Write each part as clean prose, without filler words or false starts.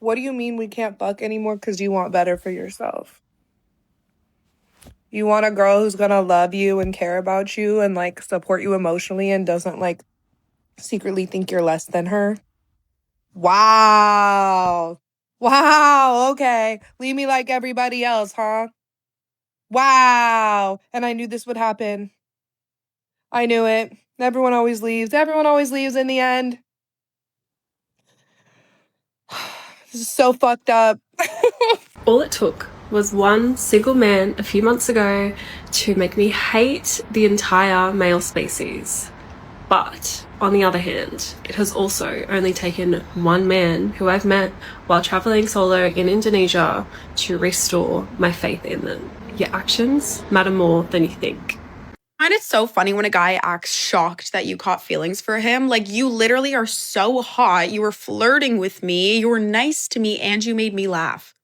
What do you mean we can't fuck anymore because you want better for yourself? You want a girl who's gonna love you and care about you and like support you emotionally and doesn't like secretly think you're less than her? Wow. Wow, okay. Leave me like everybody else, huh? Wow. And I knew this would happen. I knew it. Everyone always leaves. Everyone always leaves in the end. This is so fucked up. All it took was one single man a few months ago to make me hate the entire male species. But on the other hand, it has also only taken one man who I've met while traveling solo in Indonesia to restore my faith in them. Your actions matter more than you think. And it's so funny when a guy acts shocked that you caught feelings for him. Like, you literally are so hot. You were flirting with me. You were nice to me and you made me laugh.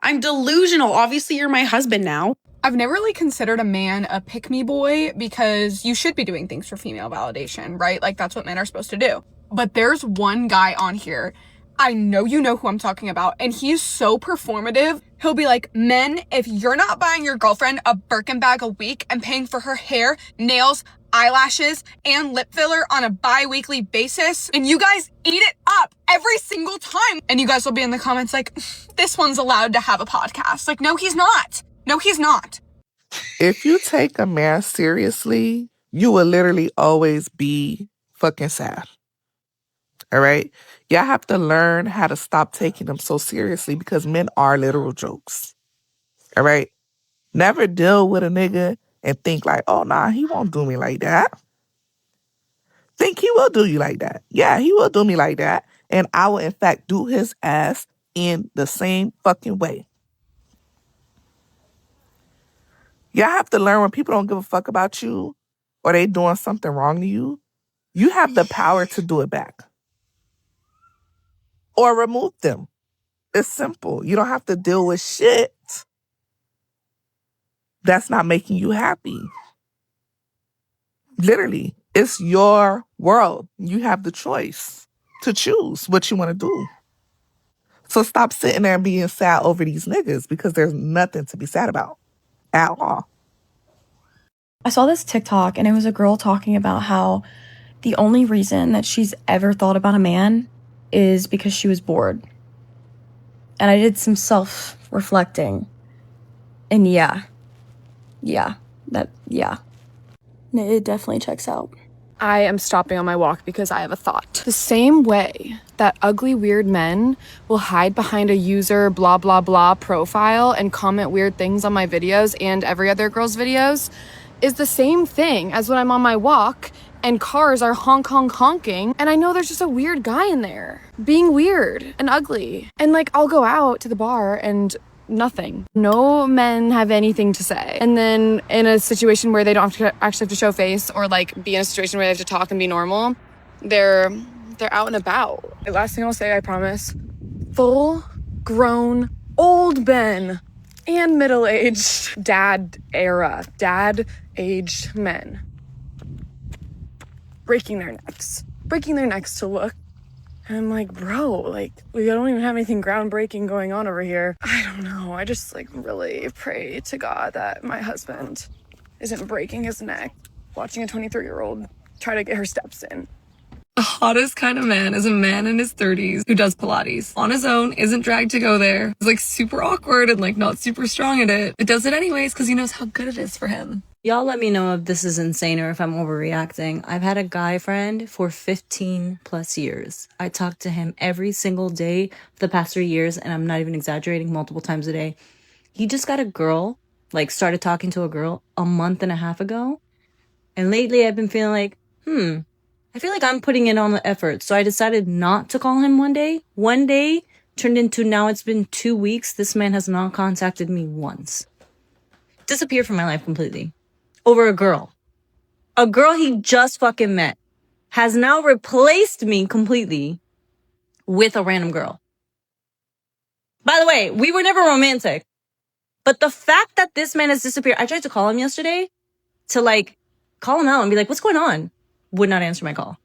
I'm delusional. Obviously, you're my husband now. I've never really considered a man a pick-me boy because you should be doing things for female validation, right? Like, that's what men are supposed to do. But there's one guy on here, I know you know who I'm talking about, and he's so performative. He'll be like, men, if you're not buying your girlfriend a Birkin bag a week and paying for her hair, nails, eyelashes, and lip filler on a bi-weekly basis, and you guys eat it up every single time. And you guys will be in the comments like, this one's allowed to have a podcast. Like, no, he's not. No, he's not. If you take a man seriously, you will literally always be fucking sad. All right? Y'all have to learn how to stop taking them so seriously because men are literal jokes. All right? Never deal with a nigga and think like, oh, nah, he won't do me like that. Think he will do you like that. Yeah, he will do me like that. And I will, in fact, do his ass in the same fucking way. Y'all have to learn when people don't give a fuck about you or they doing something wrong to you, you have the power to do it back. Or remove them. It's simple. You don't have to deal with shit that's not making you happy. Literally, it's your world. You have the choice to choose what you want to do. So stop sitting there and being sad over these niggas because there's nothing to be sad about at all. I saw this TikTok and it was a girl talking about how the only reason that she's ever thought about a man is because she was bored. And I did some self-reflecting. And yeah. It definitely checks out. I am stopping on my walk because I have a thought. The same way that ugly, weird men will hide behind a user blah, blah, blah profile and comment weird things on my videos and every other girl's videos is the same thing as when I'm on my walk and cars are honking and I know there's just a weird guy in there being weird and ugly. And like, I'll go out to the bar and nothing. No men have anything to say. And then in a situation where they don't actually have to show face or like be in a situation where they have to talk and be normal, they're out and about. The last thing I'll say, I promise, full grown old men and middle-aged dad-aged men breaking their necks to look. And I'm like, bro, like, we don't even have anything groundbreaking going on over here. I don't know. I just, like, really pray to God that my husband isn't breaking his neck watching a 23-year-old try to get her steps in. The hottest kind of man is a man in his 30s who does Pilates on his own, isn't dragged to go there. He's like super awkward and like not super strong at it. But does it anyways because he knows how good it is for him. Y'all let me know if this is insane or if I'm overreacting. I've had a guy friend for 15 plus years. I talk to him every single day for the past 3 years, and I'm not even exaggerating, multiple times a day. He just got a girl, like started talking to a girl a month and a half ago. And lately I've been feeling like, I feel like I'm putting in on the effort. So I decided not to call him one day. One day turned into now it's been 2 weeks. This man has not contacted me once. Disappeared from my life completely. Over a girl. A girl he just fucking met has now replaced me completely with a random girl. By the way, we were never romantic. But the fact that this man has disappeared, I tried to call him yesterday to like call him out and be like, what's going on? Would not answer my call.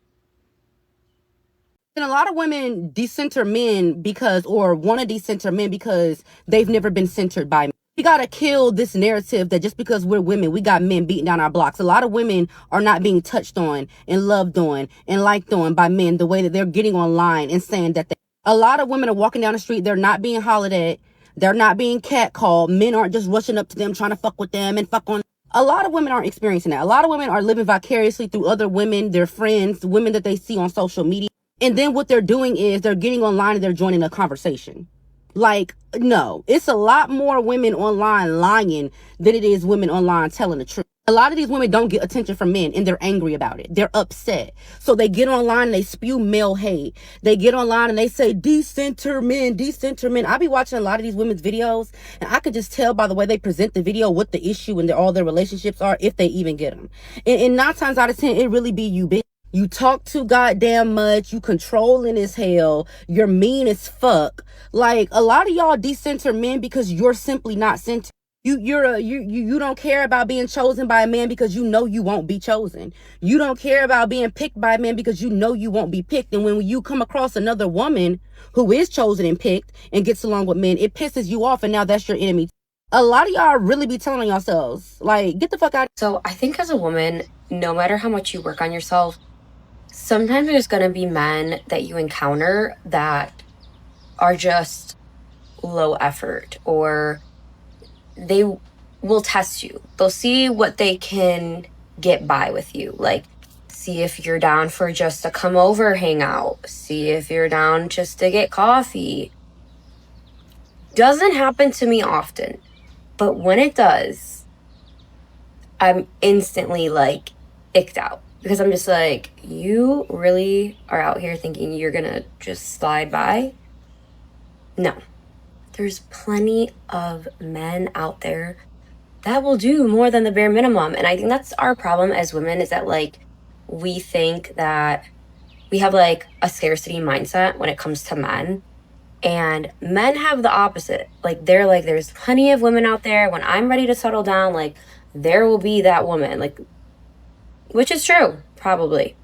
And a lot of women decenter men or want to decenter men because they've never been centered by men. We got to kill this narrative that just because we're women, we got men beating down our blocks. A lot of women are not being touched on and loved on and liked on by men the way that they're getting online and saying that a lot of women are walking down the street. They're not being hollered at. They're not being catcalled. Men aren't just rushing up to them trying to fuck with them and fuck on. A lot of women aren't experiencing that. A lot of women are living vicariously through other women, their friends, women that they see on social media. And then what they're doing is they're getting online and they're joining a conversation. Like, no, it's a lot more women online lying than it is women online telling the truth. A lot of these women don't get attention from men and they're angry about it. They're upset. So they get online and they spew male hate. They get online and they say, decenter men, decenter men. I be watching a lot of these women's videos and I could just tell by the way they present the video what the issue and all their relationships are, if they even get them. And 9 times out of 10, it really be you, bitch. You talk too goddamn much. You controlling as hell. You're mean as fuck. Like, a lot of y'all decenter men because you're simply not centered. You don't care about being chosen by a man because you know you won't be chosen. You don't care about being picked by a man because you know you won't be picked. And when you come across another woman who is chosen and picked and gets along with men, it pisses you off, and now that's your enemy. A lot of y'all really be telling yourselves, like, get the fuck out. So I think as a woman, no matter how much you work on yourself, sometimes there's going to be men that you encounter that are just low effort, or they will test you. They'll see what they can get by with you. Like, see if you're down for just a come over hangout. See if you're down just to get coffee. Doesn't happen to me often, but when it does, I'm instantly like icked out. Because I'm just like, you really are out here thinking you're gonna just slide by? No. There's plenty of men out there that will do more than the bare minimum. And I think that's our problem as women, is that, like, we think that we have, like, a scarcity mindset when it comes to men. And men have the opposite. Like, they're like, there's plenty of women out there. When I'm ready to settle down, like, there will be that woman. Like, which is true, probably.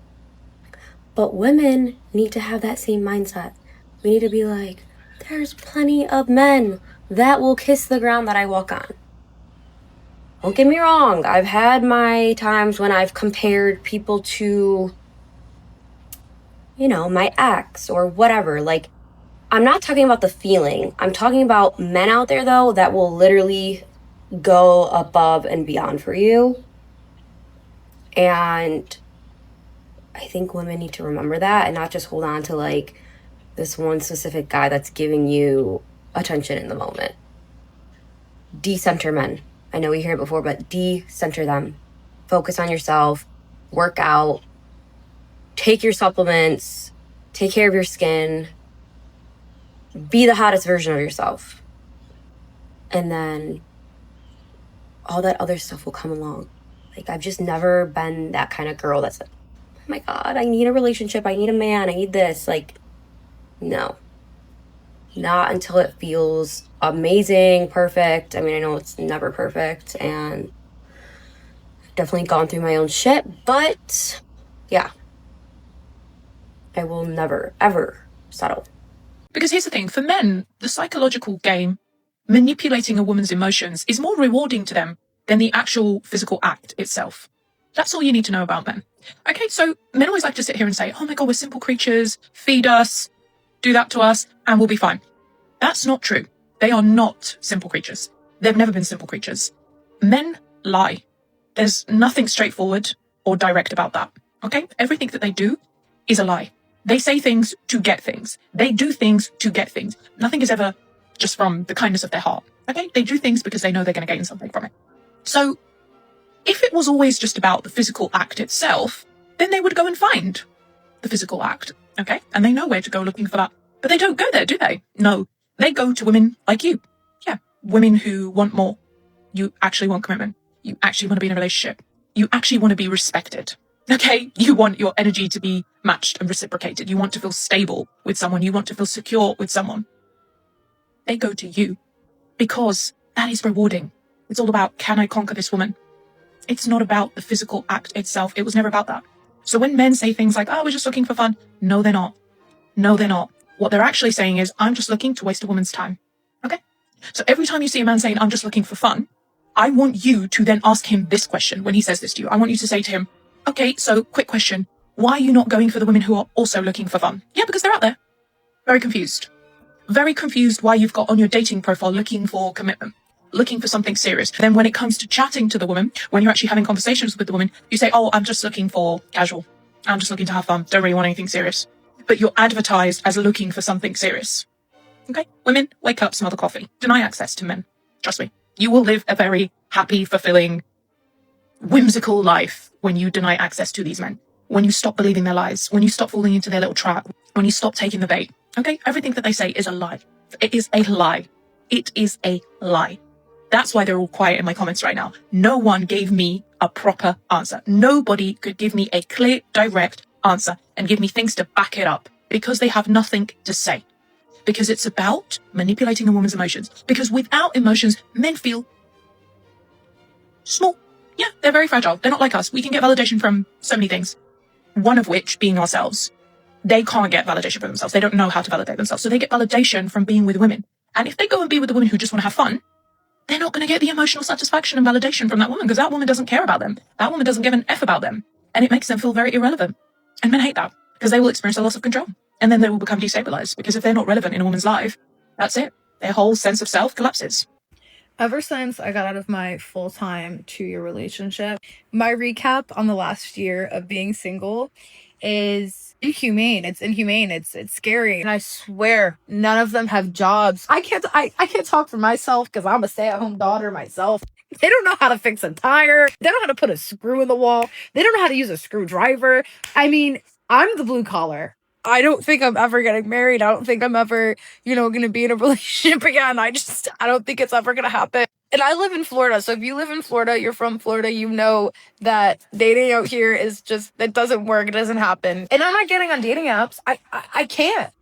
But women need to have that same mindset. We need to be like, there's plenty of men that will kiss the ground that I walk on. Don't get me wrong. I've had my times when I've compared people to, you know, my ex or whatever. Like, I'm not talking about the feeling. I'm talking about men out there, though, that will literally go above and beyond for you. And I think women need to remember that and not just hold on to, like, this one specific guy that's giving you attention in the moment. Decenter men. I know we hear it before, but decenter them. Focus on yourself. Work out. Take your supplements. Take care of your skin. Be the hottest version of yourself. And then all that other stuff will come along. Like, I've just never been that kind of girl that's like, oh my God, I need a relationship. I need a man. I need this. Like, no. Not until it feels amazing, perfect. I mean, I know it's never perfect, and I've definitely gone through my own shit, but yeah. I will never, ever settle. Because here's the thing, for men, the psychological game, manipulating a woman's emotions, is more rewarding to them than the actual physical act itself. That's all you need to know about men. Okay, so men always like to sit here and say, oh my God, we're simple creatures, feed us, do that to us, and we'll be fine. That's not true. They are not simple creatures. They've never been simple creatures. Men lie. There's nothing straightforward or direct about that. Okay? Everything that they do is a lie. They say things to get things. They do things to get things. Nothing is ever just from the kindness of their heart. Okay? They do things because they know they're going to gain something from it. So, if it was always just about the physical act itself, then they would go and find the physical act. Okay? And they know where to go looking for that. But they don't go there, do they? No. They go to women like you. Yeah. Women who want more. You actually want commitment. You actually want to be in a relationship. You actually want to be respected. Okay? You want your energy to be matched and reciprocated. You want to feel stable with someone. You want to feel secure with someone. They go to you because that is rewarding. It's all about, can I conquer this woman? It's not about the physical act itself. It was never about that. So when men say things like, oh, we're just looking for fun. No, they're not. No, they're not. What they're actually saying is, I'm just looking to waste a woman's time. Okay? So every time you see a man saying, I'm just looking for fun, I want you to then ask him this question when he says this to you. I want you to say to him, okay, so quick question. Why are you not going for the women who are also looking for fun? Yeah, because they're out there. Very confused. Very confused why you've got on your dating profile looking for commitment, looking for something serious. Then when it comes to chatting to the woman, when you're actually having conversations with the woman, you say, oh, I'm just looking for casual. I'm just looking to have fun. Don't really want anything serious. But you're advertised as looking for something serious. Okay? Women, wake up, smell the coffee. Deny access to men. Trust me. You will live a very happy, fulfilling, whimsical life when you deny access to these men. When you stop believing their lies, when you stop falling into their little trap, when you stop taking the bait. Okay? Everything that they say is a lie. It is a lie. It is a lie. That's why they're all quiet in my comments right now. No one gave me a proper answer. Nobody could give me a clear, direct answer and give me things to back it up because they have nothing to say. Because it's about manipulating a woman's emotions. Because without emotions, men feel small. Yeah, they're very fragile. They're not like us. We can get validation from so many things. One of which being ourselves. They can't get validation for themselves. They don't know how to validate themselves. So they get validation from being with women. And if they go and be with the women who just want to have fun, they're not going to get the emotional satisfaction and validation from that woman because that woman doesn't care about them. That woman doesn't give an F about them. And it makes them feel very irrelevant. And men hate that because they will experience a loss of control. And then they will become destabilized because if they're not relevant in a woman's life, that's it. Their whole sense of self collapses. Ever since I got out of my full-time 2-year relationship, my recap on the last year of being single is inhumane. It's inhumane. It's scary. And I swear none of them have jobs. I can't talk for myself because I'm a stay-at-home daughter myself. They don't know how to fix a tire. They don't know how to put a screw in the wall. They don't know how to use a screwdriver. I mean, I'm the blue collar. I don't think I'm ever getting married. I don't think I'm ever, going to be in a relationship again. I don't think it's ever going to happen. And I live in Florida. So if you live in Florida, you're from Florida, you know that dating out here is just, it doesn't work. It doesn't happen. And I'm not getting on dating apps. I can't.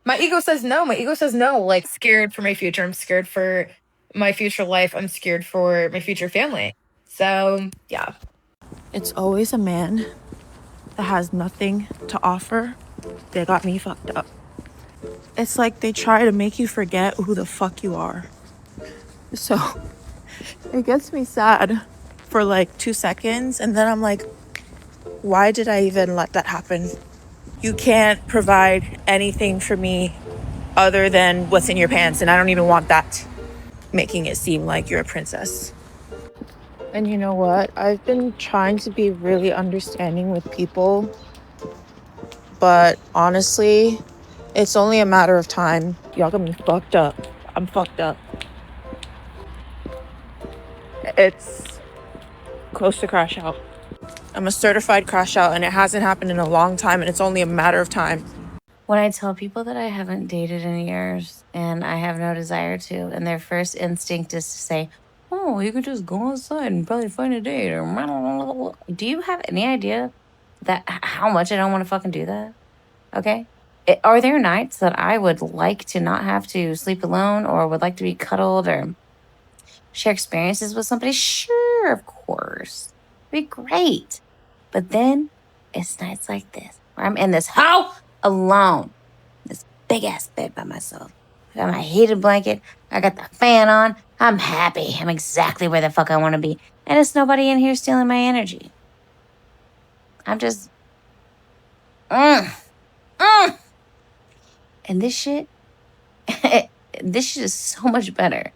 My ego says no. My ego says no. Like, scared for my future. I'm scared for my future life. I'm scared for my future family. So, yeah. It's always a man that has nothing to offer. They got me fucked up. It's like they try to make you forget who the fuck you are. So it gets me sad for like 2 seconds, and then I'm like, why did I even let that happen? You can't provide anything for me other than what's in your pants, and I don't even want that, making it seem like you're a princess. And you know what? I've been trying to be really understanding with people, but honestly, it's only a matter of time. Y'all got me fucked up. I'm fucked up. It's close to crash out. I'm a certified crash out, and it hasn't happened in a long time, and it's only a matter of time. When I tell people that I haven't dated in years and I have no desire to, and their first instinct is to say, oh, you could just go outside and probably find a date, or do you have any idea that how much I don't want to fucking do that? Okay? Are there nights that I would like to not have to sleep alone, or would like to be cuddled, or share experiences with somebody? Sure, of course. It'd be great. But then it's nights like this where I'm in this house alone, this big ass bed by myself. I got my heated blanket, I got the fan on, I'm happy, I'm exactly where the fuck I want to be, and it's nobody in here stealing my energy. I'm just and this shit is so much better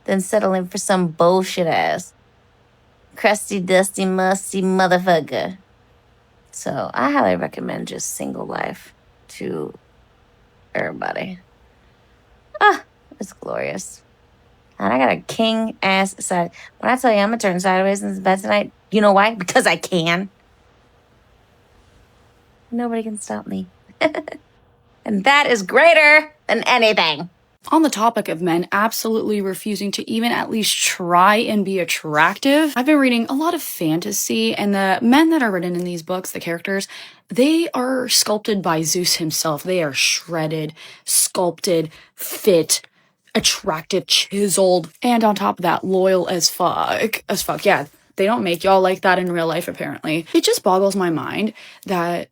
than settling for some bullshit ass crusty, dusty, musty motherfucker. So I highly recommend just single life to everybody. It's glorious. And I got a king ass side. When I tell you I'm gonna turn sideways in this bed tonight, you know why? Because I can. Nobody can stop me. And that is greater than anything. On the topic of men absolutely refusing to even at least try and be attractive, I've been reading a lot of fantasy, and the men that are written in these books, the characters, they are sculpted by Zeus himself. They are shredded, sculpted, fit, attractive, chiseled, and on top of that, loyal as fuck. Yeah, they don't make y'all like that in real life, apparently. It just boggles my mind that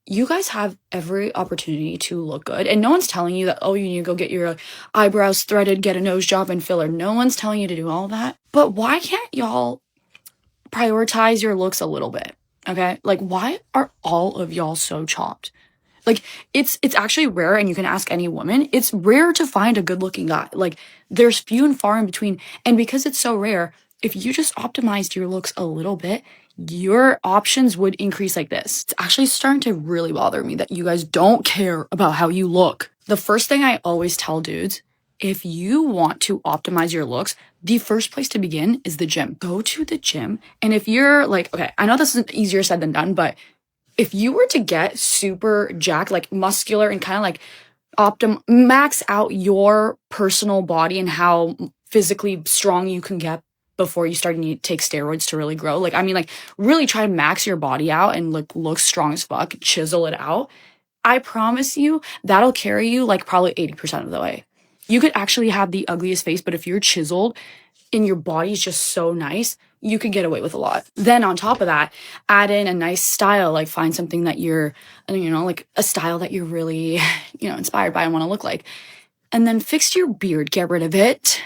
you guys have every opportunity to look good. And no one's telling you that, oh, you need to go get your eyebrows threaded, get a nose job and filler. No one's telling you to do all that. But why can't y'all prioritize your looks a little bit? Okay? Like, why are all of y'all so chopped? Like, it's actually rare, and you can ask any woman, it's rare to find a good looking guy. Like, there's few and far in between. And because it's so rare, if you just optimized your looks a little bit, your options would increase like this. It's actually starting to really bother me that you guys don't care about how you look. The first thing I always tell dudes, if you want to optimize your looks, the first place to begin is the gym. Go to the gym. And if you're like, okay, I know this is easier said than done, but if you were to get super jacked, like muscular and kind of like max out your personal body and how physically strong you can get before you start to take steroids to really grow. Like, I mean, like really try to max your body out and look strong as fuck, chisel it out. I promise you that'll carry you like probably 80% of the way. You could actually have the ugliest face, but if you're chiseled and your body's just so nice, you could get away with a lot. Then on top of that, add in a nice style, like find something that you're, like a style that you're really, inspired by and want to look like. And then fix your beard, get rid of it.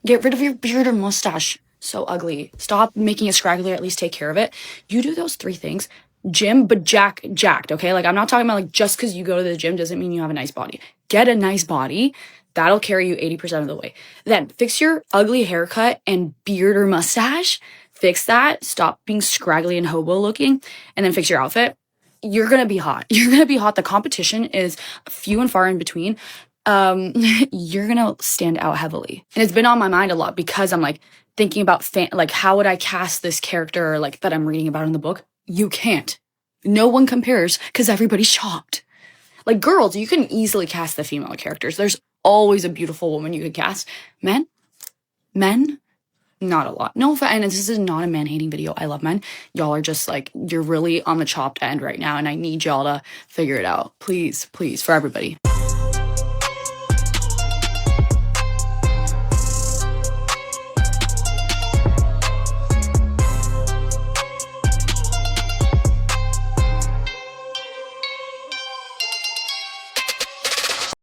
Get rid of your beard or mustache. So ugly. Stop making it scraggly, or at least take care of it. You do those 3 things. Gym, but jacked, okay? Like, I'm not talking about like just because you go to the gym doesn't mean you have a nice body. Get a nice body. That'll carry you 80% of the way. Then fix your ugly haircut and beard or mustache. Fix that. Stop being scraggly and hobo looking. And then fix your outfit. You're going to be hot. You're going to be hot. The competition is few and far in between. You're going to stand out heavily. And it's been on my mind a lot because I'm like thinking about like how would I cast this character like that I'm reading about in the book? You can't. No one compares because everybody's chopped. Like girls, you can easily cast the female characters. There's always a beautiful woman you could cast. Men, not a lot. No, and this is not a man-hating video. I love men. Y'all are just like, you're really on the chopped end right now, and I need y'all to figure it out. Please, for everybody.